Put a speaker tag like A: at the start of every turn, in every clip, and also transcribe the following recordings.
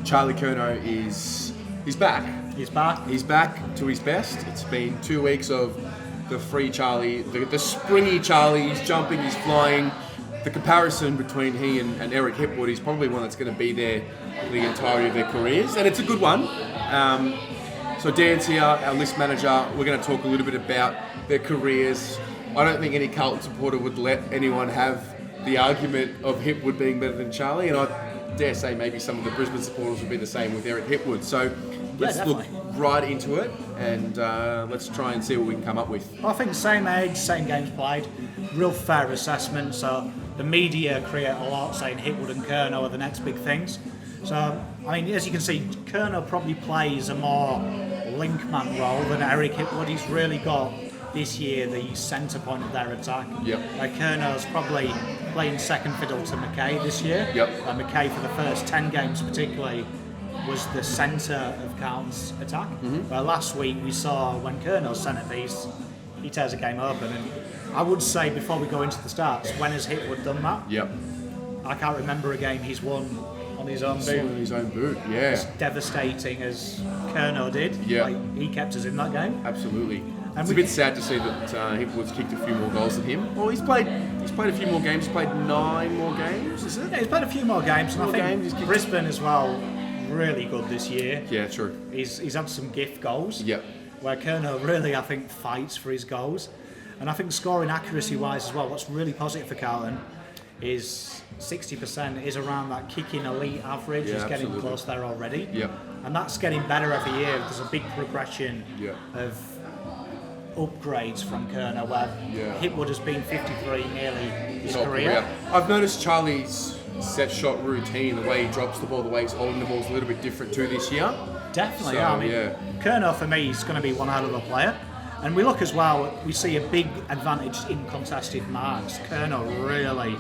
A: Charlie Curnow he's back.
B: He's back.
A: He's back to his best. It's been 2 weeks of the free Charlie, the springy Charlie. He's jumping, he's flying. The comparison between he and Eric Hipwood is probably one that's going to be there for the entirety of their careers, and it's a good one. So Dan's here, our list manager. We're going to talk a little bit about their careers. I don't think any Carlton supporter would let anyone have the argument of Hipwood being better than Charlie, and I dare say maybe some of the Brisbane supporters would be the same with Eric Hipwood. So let's look right into it, and let's try and see what we can come up with.
B: I think same age, same games played, real fair assessment. So the media create a lot saying Hipwood and Curnow are the next big things. So, I mean, as you can see, Curnow probably plays a more linkman role than Eric Hipwood. He's really got this year the centre point of their attack.
A: Yep.
B: Like Curnow's probably playing second fiddle to McKay this year.
A: Yep.
B: McKay for the first 10 games particularly was the centre of Carlton's attack. Well, last week we saw when Curnow's centrepiece, he tears a game open, and I would say before we go into the stats, when has Hipwood done that?
A: Yep.
B: I can't remember a game he's won on his own boot.
A: On his own boot, yeah.
B: As devastating as Curnow did.
A: Yeah.
B: Like, he kept us in that game.
A: Absolutely.
B: And
A: It's a bit sad to see that Hipwood's kicked a few more goals than him. Well, he's played a few more games. He's played 9 more games, is it?
B: Yeah, he's played a few more games, and I
A: games,
B: think Brisbane as well, really good this year.
A: Yeah, true.
B: He's had some gift goals.
A: Yep.
B: Where Curnow really, I think, fights for his goals. And I think scoring accuracy-wise as well, what's really positive for Carlton is 60% is around that kicking elite average.
A: Yeah,
B: He's getting
A: absolutely.
B: close there already.
A: Yep.
B: And that's getting better every year. There's a big progression of upgrades from Curnow, where Hipwood has been 53 nearly his career.
A: I've noticed Charlie's set shot routine, the way he drops the ball, the way he's holding the ball is a little bit different too this year.
B: Definitely,
A: So,
B: yeah. I mean,
A: yeah.
B: Curnow for me is going to be one hell of a player. And we look as well, we see a big advantage in contested marks. Curnow really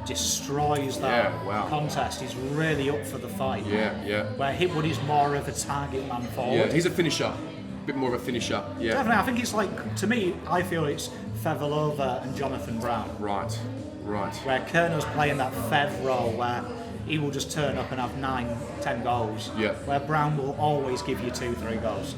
B: destroys that contest. He's really up for the fight.
A: Yeah.
B: Where Hipwood is more of a target man forward.
A: Yeah, he's a finisher. A bit more of a finisher. Yeah.
B: Definitely, I think it's like, to me, I feel it's Fevelova and Jonathan Brown.
A: Right.
B: Where Curnow's playing that Fev role where he will just turn up and have 9-10 goals.
A: Yeah.
B: Where Brown will always give you 2-3 goals.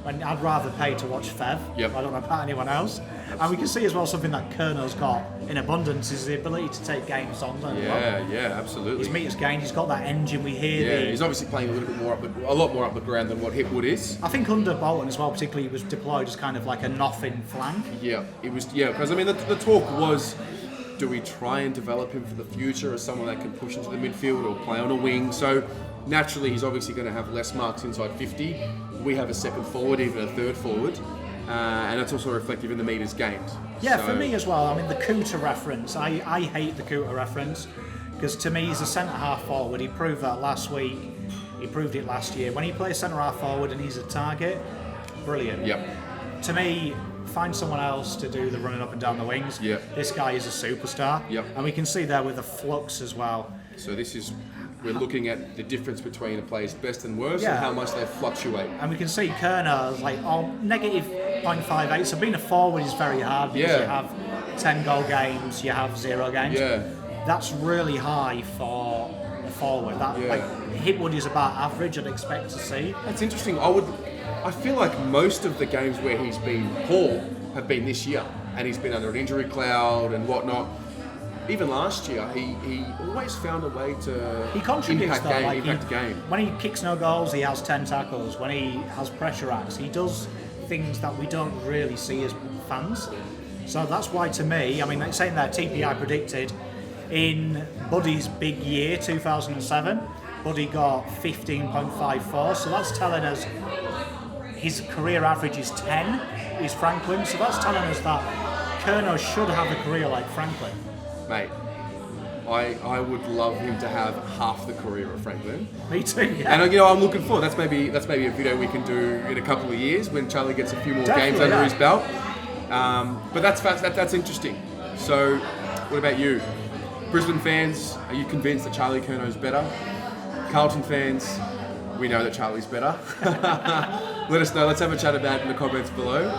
B: And I'd rather pay to watch Fev.
A: Yep.
B: I don't know about anyone else. And we can see as well something that Curnow's got in abundance is the ability to take games on.
A: Yeah, absolutely.
B: His meters gained, he's got that engine we hear.
A: Yeah, he's obviously playing a little bit more a lot more up the ground than what Hipwood is.
B: I think under Bolton as well, particularly, he was deployed as kind of like a nothing flank.
A: Yeah, it was. Yeah, because I mean, the talk was, do we try and develop him for the future as someone that can push into the midfield or play on a wing? So naturally, he's obviously going to have less marks inside 50. We have a second forward, even a third forward, and that's also reflective in the meters gained.
B: Yeah, so, for me as well. I mean, the Cooter reference. I hate the Cooter reference because to me he's a centre half forward. He proved that last week. He proved it last year. When he plays centre half forward and he's a target, brilliant.
A: Yep.
B: To me, find someone else to do the running up and down the wings.
A: Yep.
B: This guy is a superstar.
A: Yep.
B: And we can see there with the flux as well.
A: So we're looking at the difference between a player's best and worst and how much they fluctuate.
B: And we can see Curnow like negative 0.58. So being a forward is very hard because you have 10 goal games, you have 0 games.
A: Yeah.
B: That's really high for a forward. Like Hipwood is about average, I'd expect to see.
A: That's interesting. I feel like most of the games where he's been poor have been this year, and he's been under an injury cloud and whatnot. Even last year, he always found a way to impact the game.
B: When he kicks no goals, he has 10 tackles. When he has pressure acts, he does things that we don't really see as fans. So that's why, to me, I mean, like saying that TPI predicted in Buddy's big year, 2007, Buddy got 15.54. So that's telling us his career average is 10, is Franklin. So that's telling us that Curnow should have a career like Franklin.
A: Mate, I would love him to have half the career of Franklin.
B: Me too. Yeah.
A: And I'm looking forward. That's maybe a video we can do in a couple of years when Charlie gets a few more games under his belt. But that's interesting. So, what about you, Brisbane fans? Are you convinced that Charlie Curnow's better? Carlton fans, we know that Charlie's better. Let us know. Let's have a chat about it in the comments below.